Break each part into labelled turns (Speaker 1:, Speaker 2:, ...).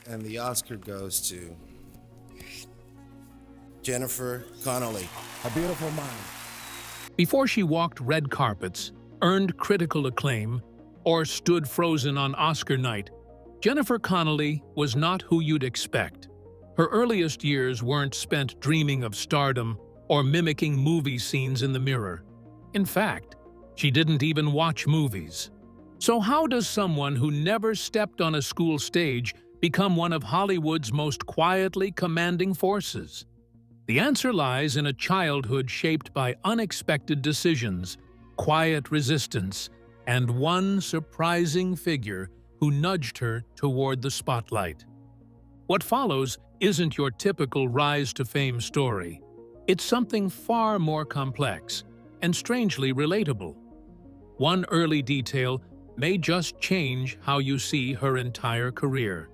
Speaker 1: And the Oscar goes to Jennifer Connelly.
Speaker 2: A beautiful mind.
Speaker 3: Before she walked red carpets, earned critical acclaim, or stood frozen on Oscar night, Jennifer Connelly was not who you'd expect. Her earliest years weren't spent dreaming of stardom or mimicking movie scenes in the mirror. In fact, she didn't even watch movies. So how does someone who never stepped on a school stage become one of Hollywood's most quietly commanding forces? The answer lies in a childhood shaped by unexpected decisions, quiet resistance, and one surprising figure who nudged her toward the spotlight. What follows isn't your typical rise-to-fame story. It's something far more complex and strangely relatable. One early detail may just change how you see her entire career.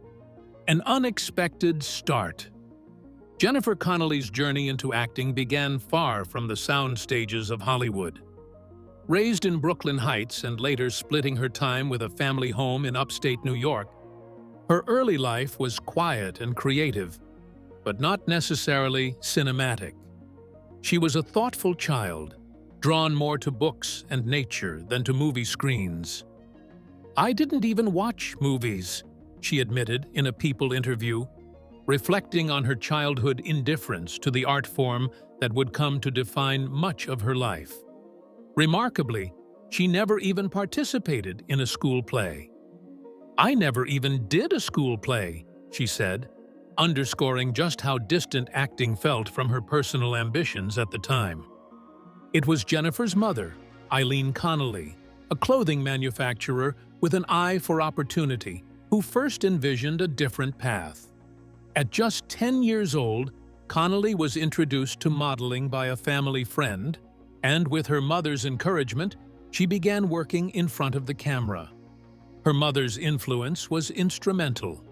Speaker 3: An unexpected start. Jennifer Connelly's journey into acting began far from the sound stages of Hollywood. Raised in Brooklyn Heights and later splitting her time with a family home in upstate New York, her early life was quiet and creative, but not necessarily cinematic. She was a thoughtful child, drawn more to books and nature than to movie screens. "I didn't even watch movies," she admitted in a People interview, reflecting on her childhood indifference to the art form that would come to define much of her life. Remarkably, she never even participated in a school play. "I never even did a school play," she said, underscoring just how distant acting felt from her personal ambitions at the time. It was Jennifer's mother, Eileen Connelly, a clothing manufacturer with an eye for opportunity, who first envisioned a different path. At just 10 years old, Connelly was introduced to modeling by a family friend, and with her mother's encouragement, she began working in front of the camera. Her mother's influence was instrumental.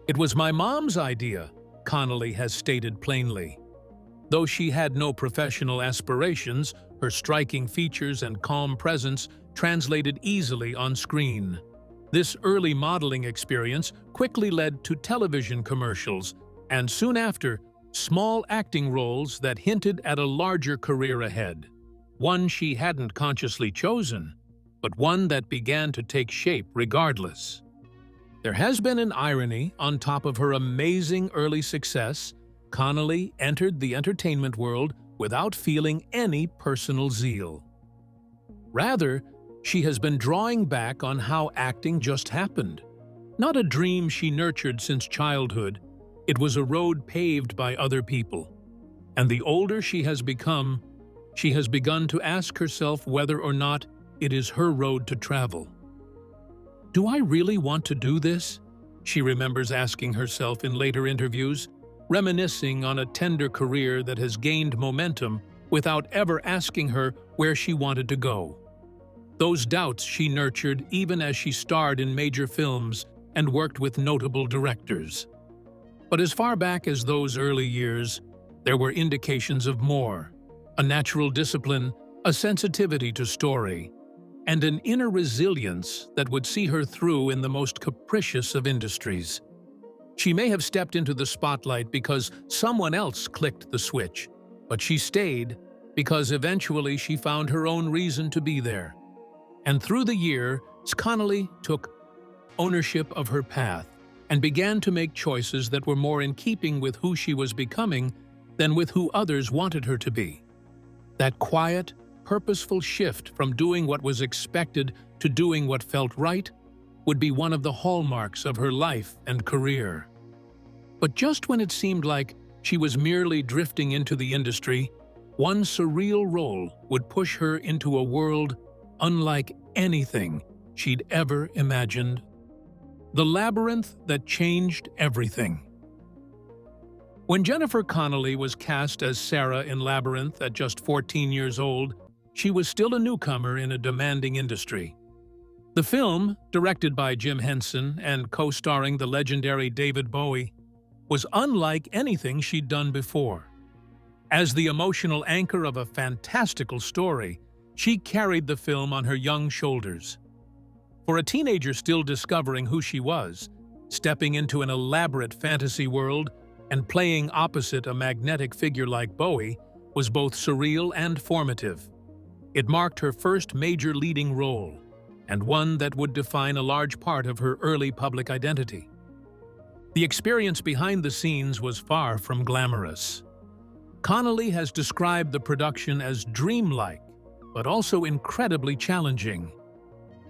Speaker 3: "It was my mom's idea," Connelly has stated plainly. Though she had no professional aspirations, her striking features and calm presence translated easily on screen. This early modeling experience quickly led to television commercials, and soon after, small acting roles that hinted at a larger career ahead. One she hadn't consciously chosen, but one that began to take shape regardless. There has been an irony on top of her amazing early success. Connelly entered the entertainment world without feeling any personal zeal. Rather, she has been drawing back on how acting just happened. Not a dream she nurtured since childhood, it was a road paved by other people. And the older she has become, she has begun to ask herself whether or not it is her road to travel. "Do I really want to do this?" she remembers asking herself in later interviews, reminiscing on a tender career that has gained momentum without ever asking her where she wanted to go. Those doubts she nurtured even as she starred in major films and worked with notable directors. But as far back as those early years, there were indications of more: a natural discipline, a sensitivity to story, and an inner resilience that would see her through in the most capricious of industries. She may have stepped into the spotlight because someone else clicked the switch, but she stayed because eventually she found her own reason to be there. And through the years, Connelly took ownership of her path and began to make choices that were more in keeping with who she was becoming than with who others wanted her to be. That quiet, purposeful shift from doing what was expected to doing what felt right would be one of the hallmarks of her life and career. But just when it seemed like she was merely drifting into the industry, one surreal role would push her into a world unlike anything she'd ever imagined. The labyrinth that changed everything. When Jennifer Connelly was cast as Sarah in Labyrinth at just 14 years old, she was still a newcomer in a demanding industry. The film, directed by Jim Henson and co-starring the legendary David Bowie, was unlike anything she'd done before. As the emotional anchor of a fantastical story, she carried the film on her young shoulders. For a teenager still discovering who she was, stepping into an elaborate fantasy world and playing opposite a magnetic figure like Bowie was both surreal and formative. It marked her first major leading role, and one that would define a large part of her early public identity. The experience behind the scenes was far from glamorous. Connelly has described the production as dreamlike, but also incredibly challenging.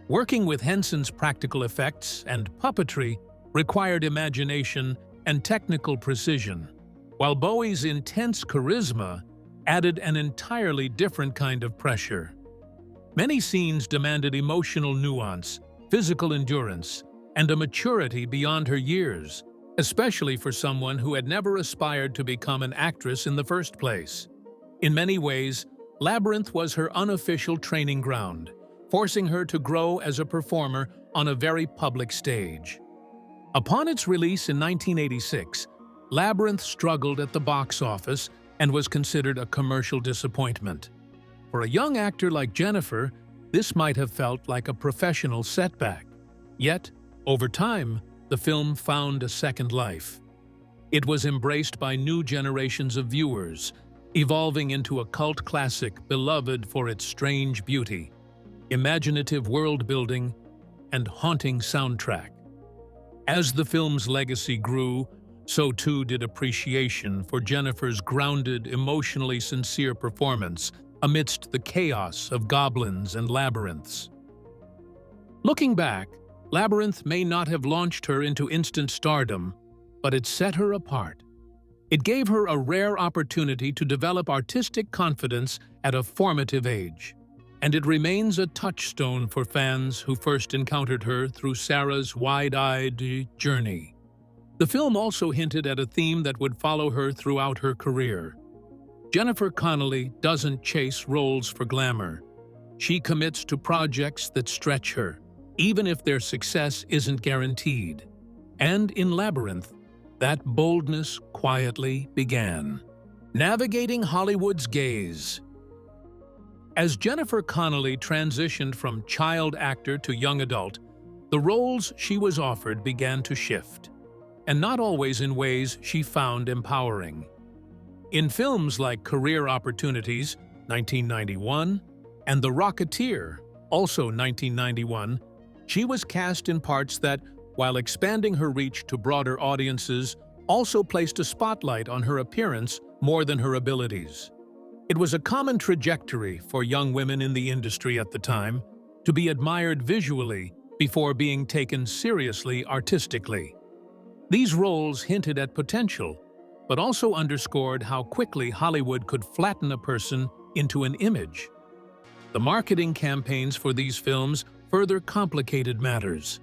Speaker 3: Working with Henson's practical effects and puppetry required imagination and technical precision, while Bowie's intense charisma added an entirely different kind of pressure. Many scenes demanded emotional nuance, physical endurance, and a maturity beyond her years, especially for someone who had never aspired to become an actress in the first place. In many ways, Labyrinth was her unofficial training ground, forcing her to grow as a performer on a very public stage. Upon its release in 1986, Labyrinth struggled at the box office and was considered a commercial disappointment. For a young actor like Jennifer, this might have felt like a professional setback. Yet, over time, the film found a second life. It was embraced by new generations of viewers, evolving into a cult classic beloved for its strange beauty, imaginative world-building, and haunting soundtrack. As the film's legacy grew, so too did appreciation for Jennifer's grounded, emotionally sincere performance amidst the chaos of goblins and labyrinths. Looking back, Labyrinth may not have launched her into instant stardom, but it set her apart. It gave her a rare opportunity to develop artistic confidence at a formative age, and it remains a touchstone for fans who first encountered her through Sarah's wide-eyed journey. The film also hinted at a theme that would follow her throughout her career. Jennifer Connelly doesn't chase roles for glamour. She commits to projects that stretch her, even if their success isn't guaranteed. And in Labyrinth, that boldness quietly began. Navigating Hollywood's gaze. As Jennifer Connelly transitioned from child actor to young adult, the roles she was offered began to shift, and not always in ways she found empowering. In films like Career Opportunities, 1991, and The Rocketeer, also 1991, she was cast in parts that, while expanding her reach to broader audiences, also placed a spotlight on her appearance more than her abilities. It was a common trajectory for young women in the industry at the time to be admired visually before being taken seriously artistically. These roles hinted at potential, but also underscored how quickly Hollywood could flatten a person into an image. The marketing campaigns for these films further complicated matters.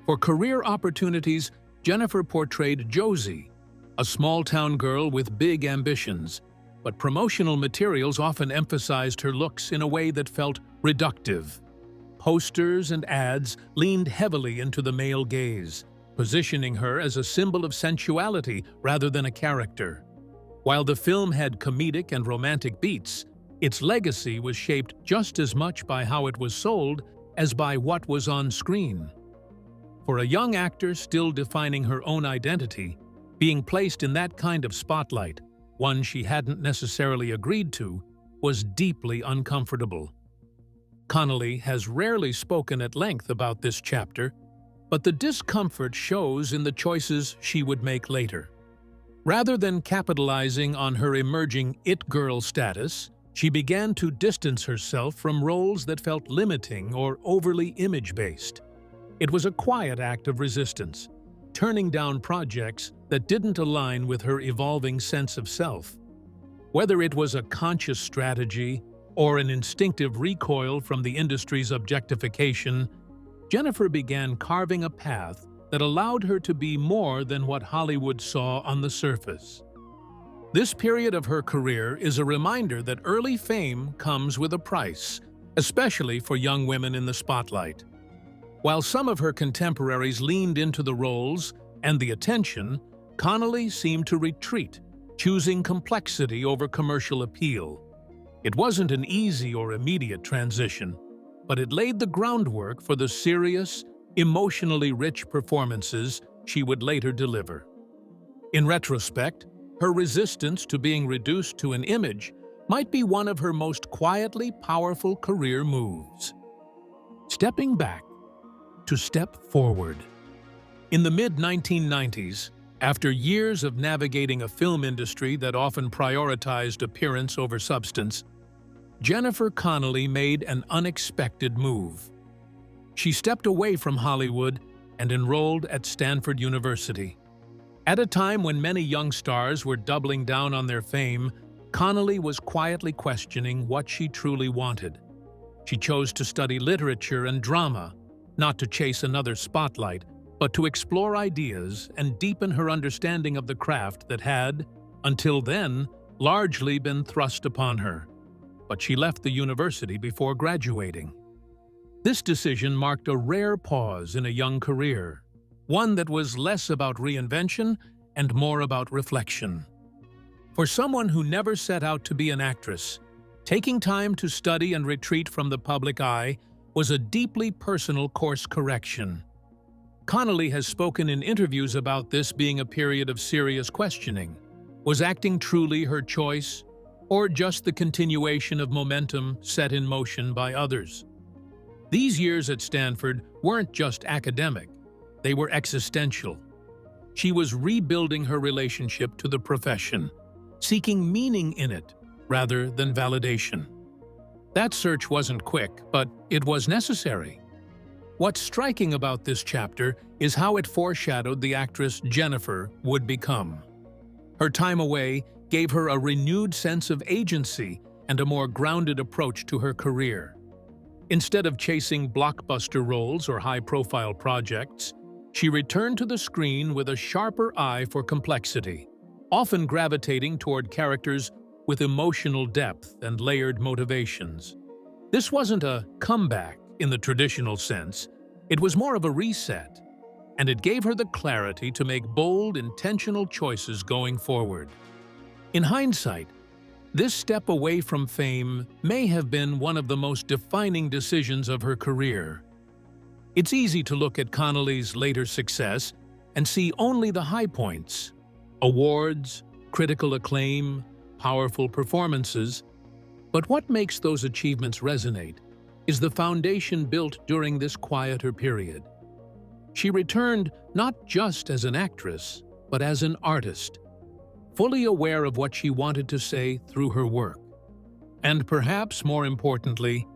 Speaker 3: For Career Opportunities, Jennifer portrayed Josie, a small-town girl with big ambitions, but promotional materials often emphasized her looks in a way that felt reductive. Posters and ads leaned heavily into the male gaze, positioning her as a symbol of sensuality rather than a character. While the film had comedic and romantic beats, its legacy was shaped just as much by how it was sold as by what was on screen. For a young actor still defining her own identity, being placed in that kind of spotlight, one she hadn't necessarily agreed to, was deeply uncomfortable. Connelly has rarely spoken at length about this chapter, but the discomfort shows in the choices she would make later. Rather than capitalizing on her emerging it-girl status, she began to distance herself from roles that felt limiting or overly image-based. It was a quiet act of resistance, turning down projects that didn't align with her evolving sense of self. Whether it was a conscious strategy or an instinctive recoil from the industry's objectification, Jennifer began carving a path that allowed her to be more than what Hollywood saw on the surface. This period of her career is a reminder that early fame comes with a price, especially for young women in the spotlight. While some of her contemporaries leaned into the roles and the attention, Connelly seemed to retreat, choosing complexity over commercial appeal. It wasn't an easy or immediate transition, but it laid the groundwork for the serious, emotionally rich performances she would later deliver. In retrospect, her resistance to being reduced to an image might be one of her most quietly powerful career moves. Stepping back to step forward. In the mid-1990s, after years of navigating a film industry that often prioritized appearance over substance, Jennifer Connelly made an unexpected move. She stepped away from Hollywood and enrolled at Stanford University. At a time when many young stars were doubling down on their fame, Connelly was quietly questioning what she truly wanted. She chose to study literature and drama, not to chase another spotlight, but to explore ideas and deepen her understanding of the craft that had, until then, largely been thrust upon her. But she left the university before graduating. This decision marked a rare pause in a young career, one that was less about reinvention and more about reflection. For someone who never set out to be an actress, taking time to study and retreat from the public eye was a deeply personal course correction. Connelly has spoken in interviews about this being a period of serious questioning. Was acting truly her choice, or just the continuation of momentum set in motion by others? These years at Stanford weren't just academic, they were existential. She was rebuilding her relationship to the profession, seeking meaning in it rather than validation. That search wasn't quick, but it was necessary. What's striking about this chapter is how it foreshadowed the actress Jennifer would become. Her time away gave her a renewed sense of agency and a more grounded approach to her career. Instead of chasing blockbuster roles or high-profile projects, she returned to the screen with a sharper eye for complexity, often gravitating toward characters with emotional depth and layered motivations. This wasn't a comeback in the traditional sense, it was more of a reset, and it gave her the clarity to make bold, intentional choices going forward. In hindsight, this step away from fame may have been one of the most defining decisions of her career. It's easy to look at Connelly's later success and see only the high points: awards, critical acclaim, powerful performances. But what makes those achievements resonate is the foundation built during this quieter period. She returned not just as an actress, but as an artist, fully aware of what she wanted to say through her work. And perhaps more importantly,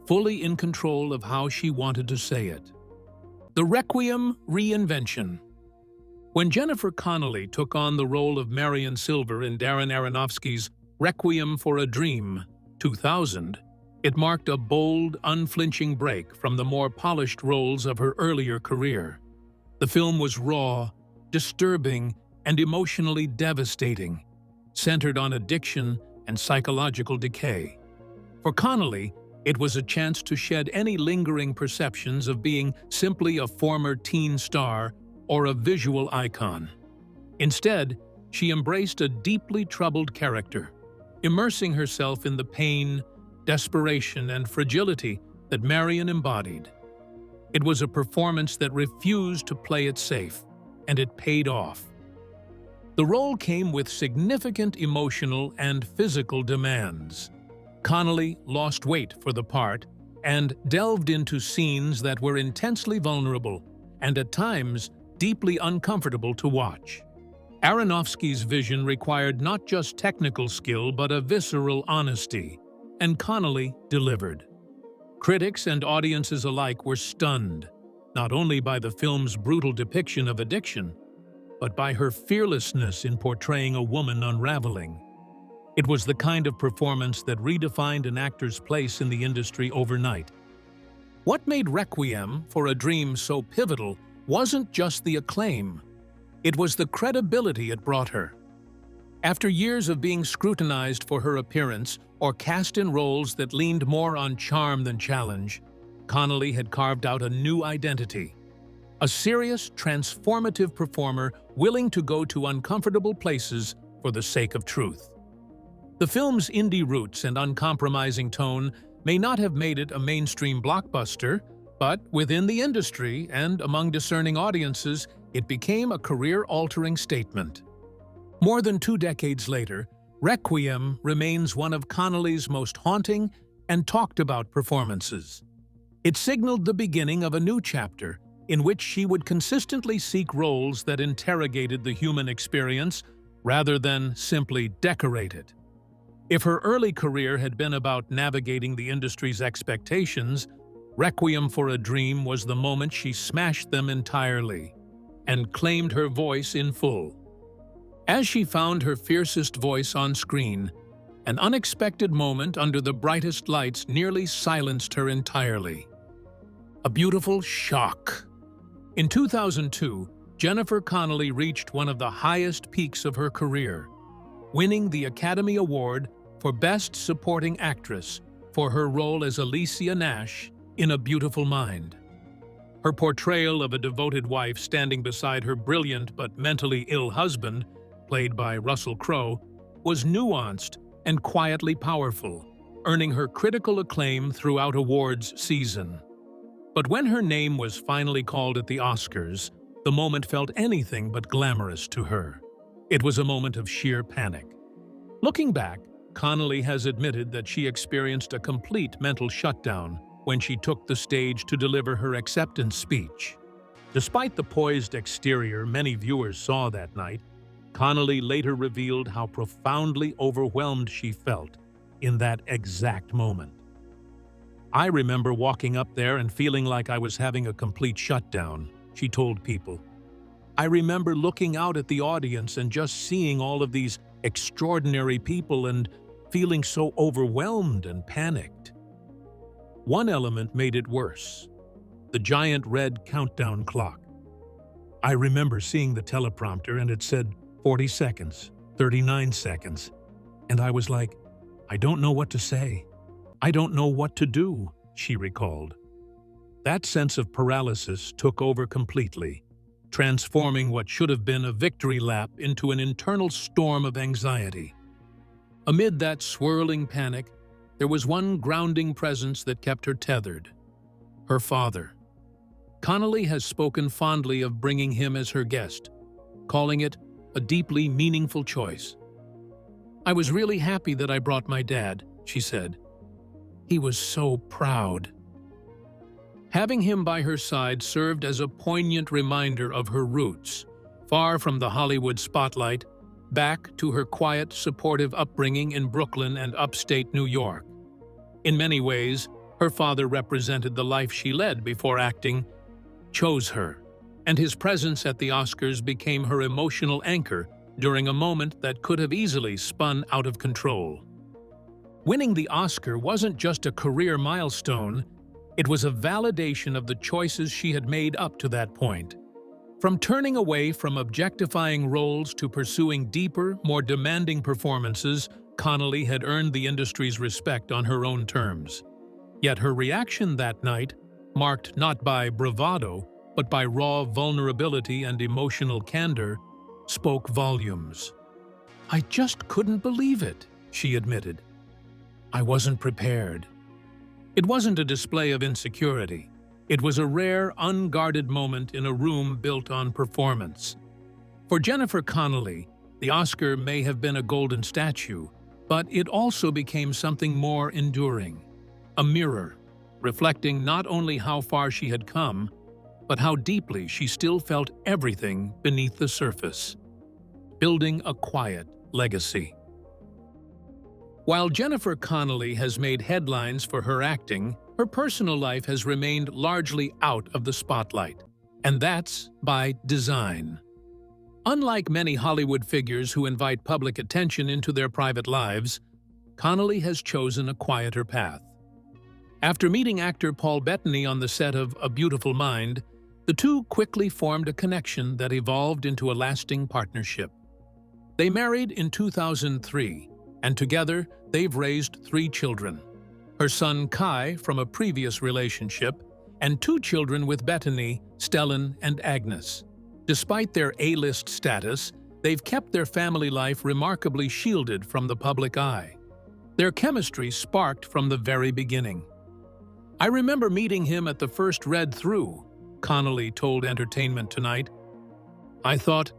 Speaker 3: fully in control of how she wanted to say it. The Requiem reinvention. When Jennifer Connelly took on the role of Marion Silver in Darren Aronofsky's Requiem for a Dream, 2000, it marked a bold, unflinching break from the more polished roles of her earlier career. The film was raw, disturbing, and emotionally devastating, centered on addiction and psychological decay. For Connelly, it was a chance to shed any lingering perceptions of being simply a former teen star or a visual icon. Instead, she embraced a deeply troubled character, immersing herself in the pain, desperation, and fragility that Marion embodied. It was a performance that refused to play it safe, and it paid off. The role came with significant emotional and physical demands. Connelly lost weight for the part and delved into scenes that were intensely vulnerable and at times deeply uncomfortable to watch. Aronofsky's vision required not just technical skill but a visceral honesty, and Connelly delivered. Critics and audiences alike were stunned, not only by the film's brutal depiction of addiction, but by her fearlessness in portraying a woman unraveling. It was the kind of performance that redefined an actor's place in the industry overnight. What made Requiem for a Dream so pivotal wasn't just the acclaim, it was the credibility it brought her. After years of being scrutinized for her appearance or cast in roles that leaned more on charm than challenge, Connelly had carved out a new identity. A serious, transformative performer willing to go to uncomfortable places for the sake of truth. The film's indie roots and uncompromising tone may not have made it a mainstream blockbuster, But within the industry and among discerning audiences, it became a career-altering statement. More than 2 decades later, Requiem remains one of Connelly's most haunting and talked-about performances. It signaled the beginning of a new chapter in which she would consistently seek roles that interrogated the human experience rather than simply decorate it. If her early career had been about navigating the industry's expectations, Requiem for a Dream was the moment she smashed them entirely and claimed her voice in full. As she found her fiercest voice on screen, an unexpected moment under the brightest lights nearly silenced her entirely. A beautiful shock. In 2002, Jennifer Connelly reached one of the highest peaks of her career, winning the Academy Award for Best Supporting Actress for her role as Alicia Nash in A Beautiful Mind. Her portrayal of a devoted wife standing beside her brilliant but mentally ill husband, played by Russell Crowe, was nuanced and quietly powerful, earning her critical acclaim throughout awards season. But when her name was finally called at the Oscars, the moment felt anything but glamorous to her. It was a moment of sheer panic. Looking back, Connelly has admitted that she experienced a complete mental shutdown when she took the stage to deliver her acceptance speech. Despite the poised exterior many viewers saw that night, Connelly later revealed how profoundly overwhelmed she felt in that exact moment. "I remember walking up there and feeling like I was having a complete shutdown," she told People. "I remember looking out at the audience and just seeing all of these extraordinary people and feeling so overwhelmed and panicked." One element made it worse: the giant red countdown clock. "I remember seeing the teleprompter and it said 40 seconds, 39 seconds, and I was like, I don't know what to say. I don't know what to do," she recalled. That sense of paralysis took over completely, transforming what should have been a victory lap into an internal storm of anxiety. Amid that swirling panic, there was one grounding presence that kept her tethered: her father. Connelly has spoken fondly of bringing him as her guest, calling it a deeply meaningful choice. "I was really happy that I brought my dad," she said. "He was so proud." Having him by her side served as a poignant reminder of her roots, far from the Hollywood spotlight, back to her quiet, supportive upbringing in Brooklyn and upstate New York. In many ways, her father represented the life she led before acting chose her, and his presence at the Oscars became her emotional anchor during a moment that could have easily spun out of control. Winning the Oscar wasn't just a career milestone, it was a validation of the choices she had made up to that point. From turning away from objectifying roles to pursuing deeper, more demanding performances, Connelly had earned the industry's respect on her own terms. Yet her reaction that night, marked not by bravado, but by raw vulnerability and emotional candor, spoke volumes. "I just couldn't believe it," she admitted. "I wasn't prepared." It wasn't a display of insecurity. It was a rare, unguarded moment in a room built on performance. For Jennifer Connelly, the Oscar may have been a golden statue, but it also became something more enduring. A mirror, reflecting not only how far she had come, but how deeply she still felt everything beneath the surface, building a quiet legacy. While Jennifer Connelly has made headlines for her acting, her personal life has remained largely out of the spotlight, and that's by design. Unlike many Hollywood figures who invite public attention into their private lives, Connelly has chosen a quieter path. After meeting actor Paul Bettany on the set of A Beautiful Mind, the two quickly formed a connection that evolved into a lasting partnership. They married in 2003, and together they've raised 3 children: her son Kai from a previous relationship, and 2 children with Bettany, Stellan and Agnes. Despite their A-list status, they've kept their family life remarkably shielded from the public eye. Their chemistry sparked from the very beginning. I remember meeting him at the first read-through, Connelly told Entertainment Tonight. I thought,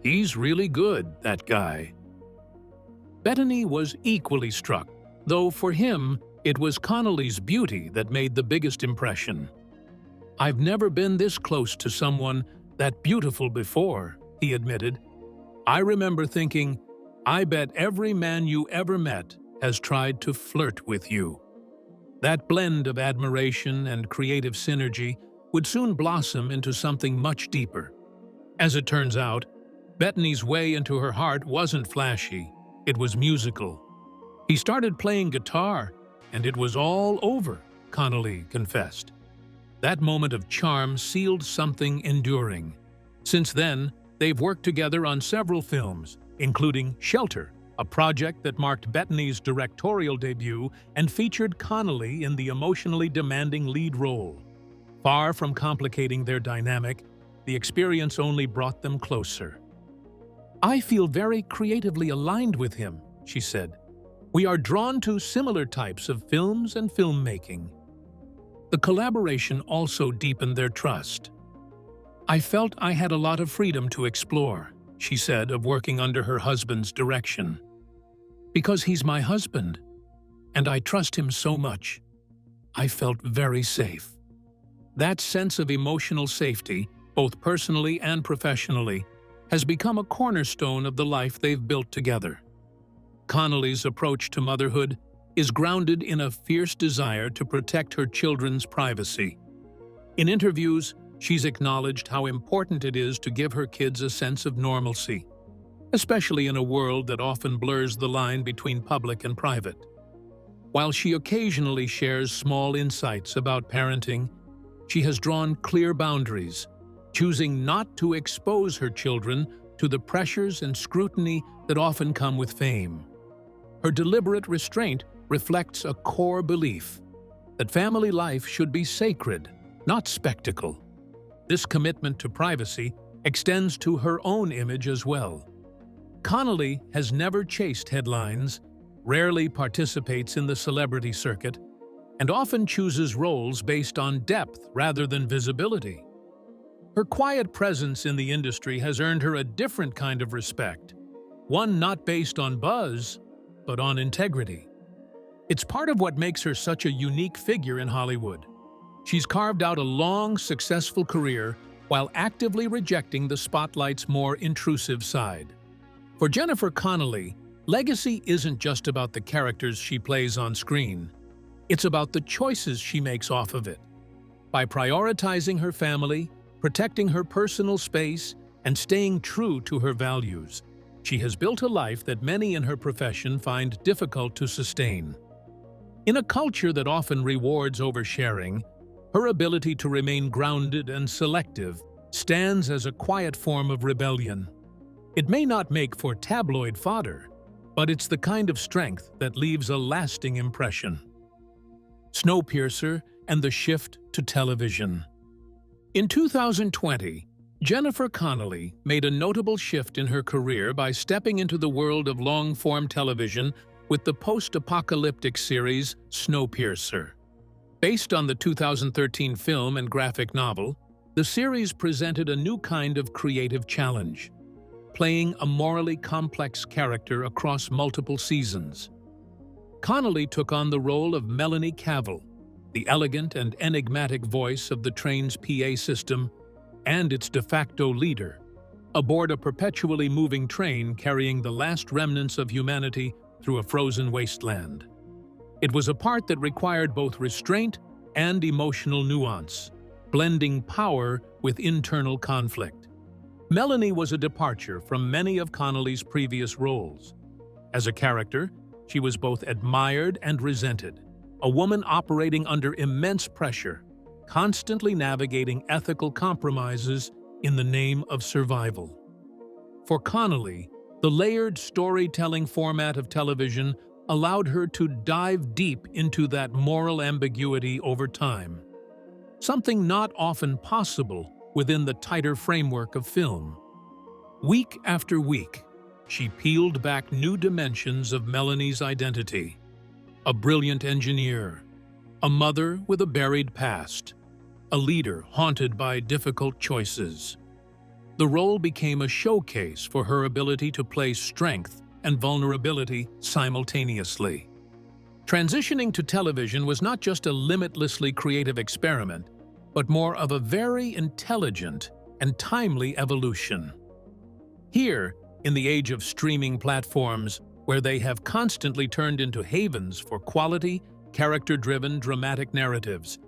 Speaker 3: he's really good, that guy. Bettany was equally struck, though for him, it was Connelly's beauty that made the biggest impression. I've never been this close to someone that beautiful before, he admitted. I remember thinking, I bet every man you ever met has tried to flirt with you. That blend of admiration and creative synergy would soon blossom into something much deeper. As it turns out, Bettany's way into her heart wasn't flashy, it was musical. He started playing guitar, and it was all over, Connelly confessed. That moment of charm sealed something enduring. Since then, they've worked together on several films, including Shelter, a project that marked Bettany's directorial debut and featured Connelly in the emotionally demanding lead role. Far from complicating their dynamic, the experience only brought them closer. I feel very creatively aligned with him, she said. We are drawn to similar types of films and filmmaking. The collaboration also deepened their trust. I felt I had a lot of freedom to explore, she said, of working under her husband's direction. Because he's my husband, and I trust him so much, I felt very safe. That sense of emotional safety, both personally and professionally, has become a cornerstone of the life they've built together. Connelly's approach to motherhood is grounded in a fierce desire to protect her children's privacy. In interviews, she's acknowledged how important it is to give her kids a sense of normalcy, especially in a world that often blurs the line between public and private. While she occasionally shares small insights about parenting, she has drawn clear boundaries, choosing not to expose her children to the pressures and scrutiny that often come with fame. Her deliberate restraint reflects a core belief that family life should be sacred, not spectacle. This commitment to privacy extends to her own image as well. Connelly has never chased headlines, rarely participates in the celebrity circuit, and often chooses roles based on depth rather than visibility. Her quiet presence in the industry has earned her a different kind of respect, one not based on buzz, but on integrity. It's part of what makes her such a unique figure in Hollywood. She's carved out a long, successful career while actively rejecting the spotlight's more intrusive side. For Jennifer Connelly, legacy isn't just about the characters she plays on screen. It's about the choices she makes off of it. By prioritizing her family, protecting her personal space, and staying true to her values, she has built a life that many in her profession find difficult to sustain. In a culture that often rewards oversharing, her ability to remain grounded and selective stands as a quiet form of rebellion. It may not make for tabloid fodder, but it's the kind of strength that leaves a lasting impression. Snowpiercer and the shift to television. In 2020, Jennifer Connelly made a notable shift in her career by stepping into the world of long-form television with the post-apocalyptic series Snowpiercer. Based on the 2013 film and graphic novel, the series presented a new kind of creative challenge, playing a morally complex character across multiple seasons. Connelly took on the role of Melanie Cavill, the elegant and enigmatic voice of the train's PA system and its de facto leader, aboard a perpetually moving train carrying the last remnants of humanity through a frozen wasteland. It was a part that required both restraint and emotional nuance, blending power with internal conflict. Melanie was a departure from many of Connelly's previous roles. As a character, she was both admired and resented, a woman operating under immense pressure, constantly navigating ethical compromises in the name of survival. For Connelly, the layered storytelling format of television allowed her to dive deep into that moral ambiguity over time, something not often possible within the tighter framework of film. Week after week, she peeled back new dimensions of Melanie's identity. A brilliant engineer, a mother with a buried past, a leader haunted by difficult choices. The role became a showcase for her ability to play strength and vulnerability simultaneously. Transitioning to television was not just a limitlessly creative experiment, but more of a very intelligent and timely evolution. Here, in the age of streaming platforms, where they have constantly turned into havens for quality, character-driven dramatic narratives,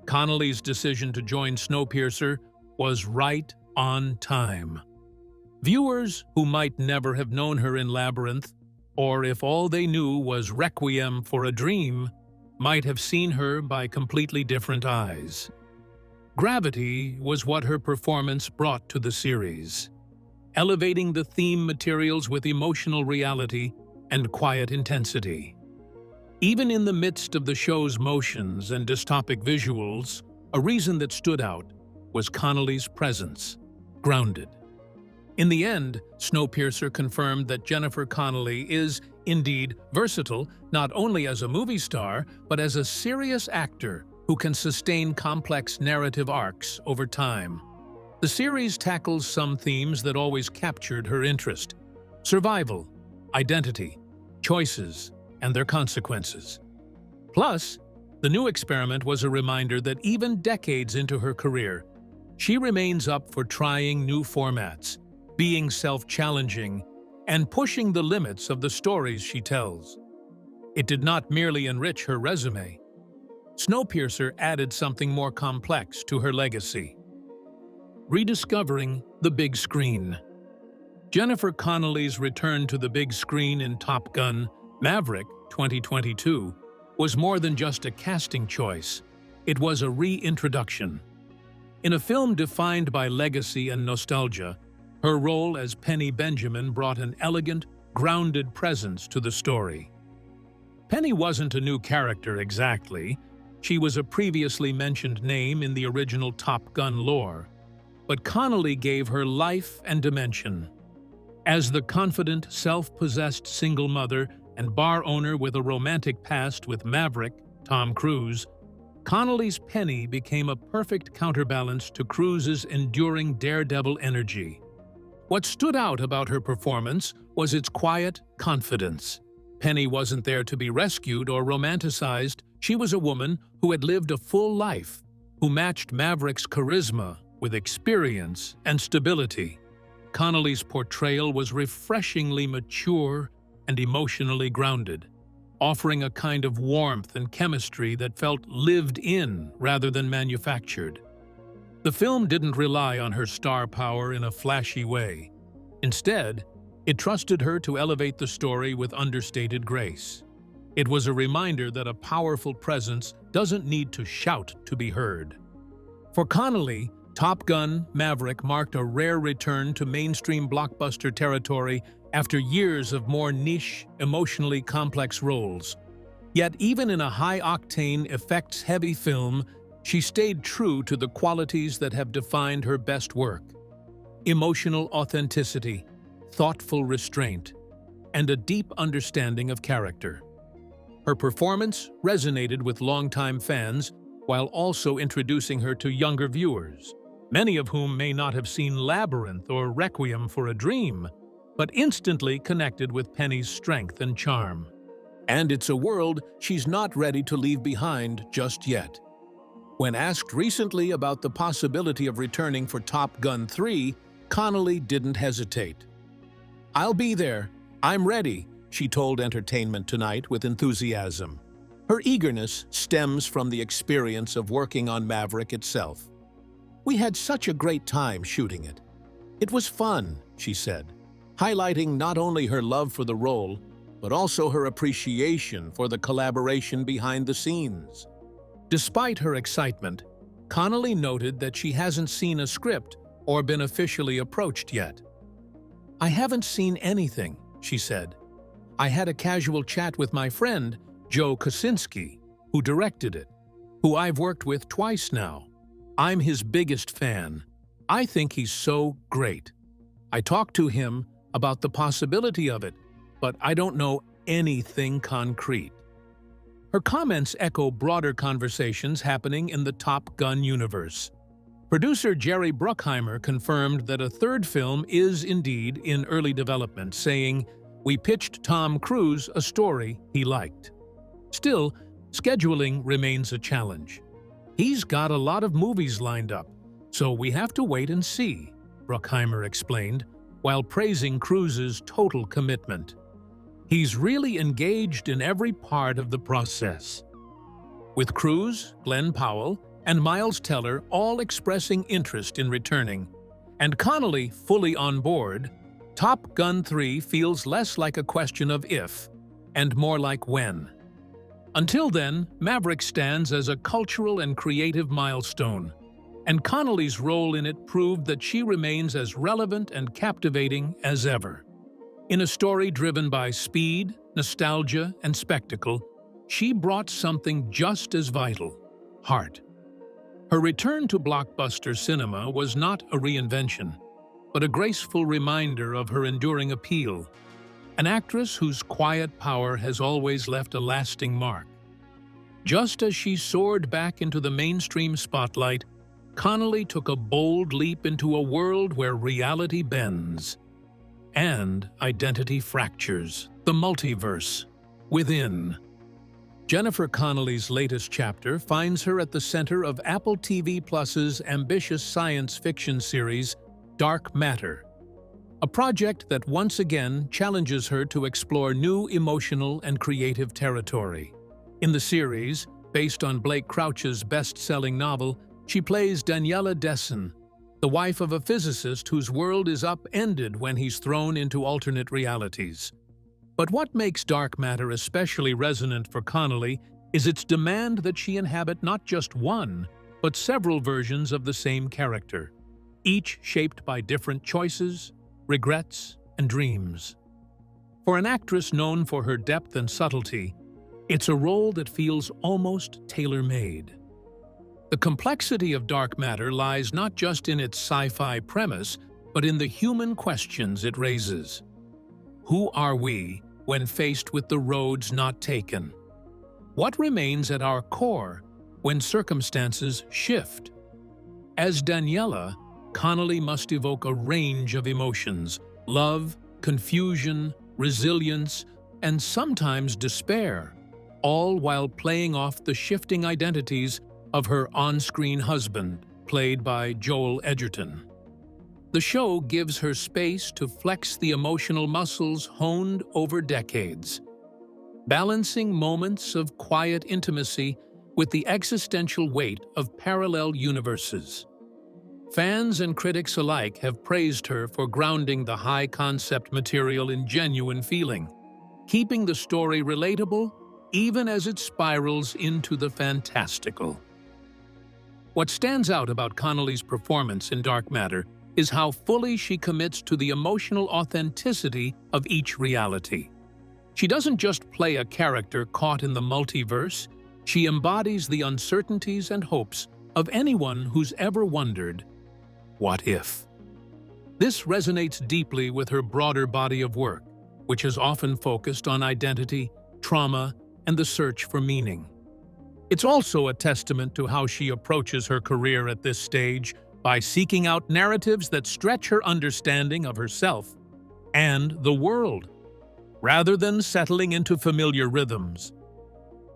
Speaker 3: Connelly's decision to join Snowpiercer was right on time. Viewers who might never have known her in Labyrinth, or if all they knew was Requiem for a Dream, might have seen her by completely different eyes. Gravity was what her performance brought to the series, elevating the theme materials with emotional reality and quiet intensity. Even in the midst of the show's motions and dystopic visuals, a reason that stood out was Connelly's presence, grounded. In the end, Snowpiercer confirmed that Jennifer Connelly is, indeed, versatile not only as a movie star, but as a serious actor who can sustain complex narrative arcs over time. The series tackles some themes that always captured her interest: survival, identity, choices, and their consequences. Plus, the new experiment was a reminder that even decades into her career, she remains up for trying new formats, being self-challenging, and pushing the limits of the stories she tells. It did not merely enrich her resume. Snowpiercer added something more complex to her legacy: rediscovering the big screen. Jennifer Connelly's return to the big screen in Top Gun: Maverick 2022 was more than just a casting choice. It was a reintroduction. In a film defined by legacy and nostalgia, her role as Penny Benjamin brought an elegant, grounded presence to the story. Penny wasn't a new character exactly. She was a previously mentioned name in the original Top Gun lore. But Connelly gave her life and dimension. As the confident, self-possessed single mother and bar owner with a romantic past with Maverick, Tom Cruise, Connelly's Penny became a perfect counterbalance to Cruise's enduring daredevil energy. What stood out about her performance was its quiet confidence. Penny wasn't there to be rescued or romanticized. She was a woman who had lived a full life, who matched Maverick's charisma with experience and stability. Connelly's portrayal was refreshingly mature and emotionally grounded, offering a kind of warmth and chemistry that felt lived in rather than manufactured. The film didn't rely on her star power in a flashy way. Instead, it trusted her to elevate the story with understated grace. It was a reminder that a powerful presence doesn't need to shout to be heard. For Connelly, Top Gun: Maverick marked a rare return to mainstream blockbuster territory after years of more niche, emotionally complex roles. Yet even in a high-octane, effects-heavy film, she stayed true to the qualities that have defined her best work: emotional authenticity, thoughtful restraint, and a deep understanding of character. Her performance resonated with longtime fans while also introducing her to younger viewers, many of whom may not have seen Labyrinth or Requiem for a Dream, but instantly connected with Penny's strength and charm. And it's a world she's not ready to leave behind just yet. When asked recently about the possibility of returning for Top Gun 3, Connelly didn't hesitate. "I'll be there. I'm ready," she told Entertainment Tonight with enthusiasm. Her eagerness stems from the experience of working on Maverick itself. "We had such a great time shooting it. It was fun," she said, highlighting not only her love for the role, but also her appreciation for the collaboration behind the scenes. Despite her excitement, Connelly noted that she hasn't seen a script or been officially approached yet. "I haven't seen anything," she said. "I had a casual chat with my friend, Joe Kosinski, who directed it, who I've worked with twice now. I'm his biggest fan. I think he's so great. I talked to him about the possibility of it, but I don't know anything concrete." Her comments echo broader conversations happening in the Top Gun universe. Producer Jerry Bruckheimer confirmed that a third film is indeed in early development, saying, "We pitched Tom Cruise a story he liked." Still, scheduling remains a challenge. "He's got a lot of movies lined up, so we have to wait and see," Bruckheimer explained, while praising Cruise's total commitment. "He's really engaged in every part of the process." With Cruise, Glenn Powell, and Miles Teller all expressing interest in returning, and Connelly fully on board, Top Gun 3 feels less like a question of if, and more like when. Until then, Maverick stands as a cultural and creative milestone, and Connelly's role in it proved that she remains as relevant and captivating as ever. In a story driven by speed, nostalgia, and spectacle, she brought something just as vital: heart. Her return to blockbuster cinema was not a reinvention, but a graceful reminder of her enduring appeal, an actress whose quiet power has always left a lasting mark. Just as she soared back into the mainstream spotlight, Connelly took a bold leap into a world where reality bends and identity fractures, the multiverse within. Jennifer Connelly's latest chapter finds her at the center of Apple TV+'s ambitious science fiction series, Dark Matter, a project that once again challenges her to explore new emotional and creative territory. In the series, based on Blake Crouch's best-selling novel, she plays Daniela Desson, the wife of a physicist whose world is upended when he's thrown into alternate realities. But what makes Dark Matter especially resonant for Connelly is its demand that she inhabit not just one, but several versions of the same character, each shaped by different choices, regrets, and dreams. For an actress known for her depth and subtlety, it's a role that feels almost tailor-made. The complexity of Dark Matter lies not just in its sci-fi premise, but in the human questions it raises. Who are we when faced with the roads not taken? What remains at our core when circumstances shift? As Daniela, Connelly must evoke a range of emotions: love, confusion, resilience, and sometimes despair, all while playing off the shifting identities of her on-screen husband, played by Joel Edgerton. The show gives her space to flex the emotional muscles honed over decades, balancing moments of quiet intimacy with the existential weight of parallel universes. Fans and critics alike have praised her for grounding the high-concept material in genuine feeling, keeping the story relatable even as it spirals into the fantastical. What stands out about Connelly's performance in Dark Matter is how fully she commits to the emotional authenticity of each reality. She doesn't just play a character caught in the multiverse, she embodies the uncertainties and hopes of anyone who's ever wondered, what if? This resonates deeply with her broader body of work, which has often focused on identity, trauma, and the search for meaning. It's also a testament to how she approaches her career at this stage, by seeking out narratives that stretch her understanding of herself and the world, rather than settling into familiar rhythms.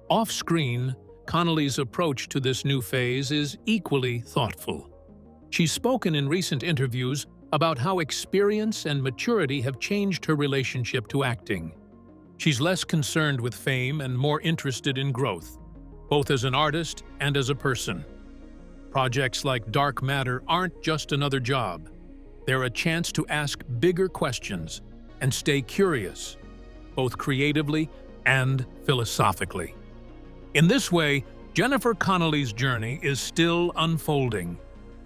Speaker 3: Off-screen, Connelly's approach to this new phase is equally thoughtful. She's spoken in recent interviews about how experience and maturity have changed her relationship to acting. She's less concerned with fame and more interested in growth, both as an artist and as a person. Projects like Dark Matter aren't just another job. They're a chance to ask bigger questions and stay curious, both creatively and philosophically. In this way, Jennifer Connelly's journey is still unfolding,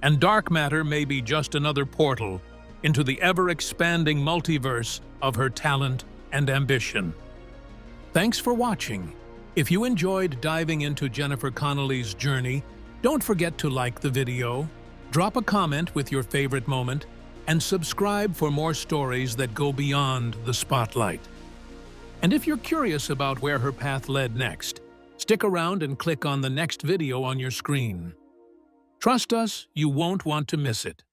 Speaker 3: and Dark Matter may be just another portal into the ever-expanding multiverse of her talent and ambition. Thanks for watching. If you enjoyed diving into Jennifer Connelly's journey, don't forget to like the video, drop a comment with your favorite moment, and subscribe for more stories that go beyond the spotlight. And if you're curious about where her path led next, Stick around and click on the next video on your screen. Trust us, you won't want to miss it.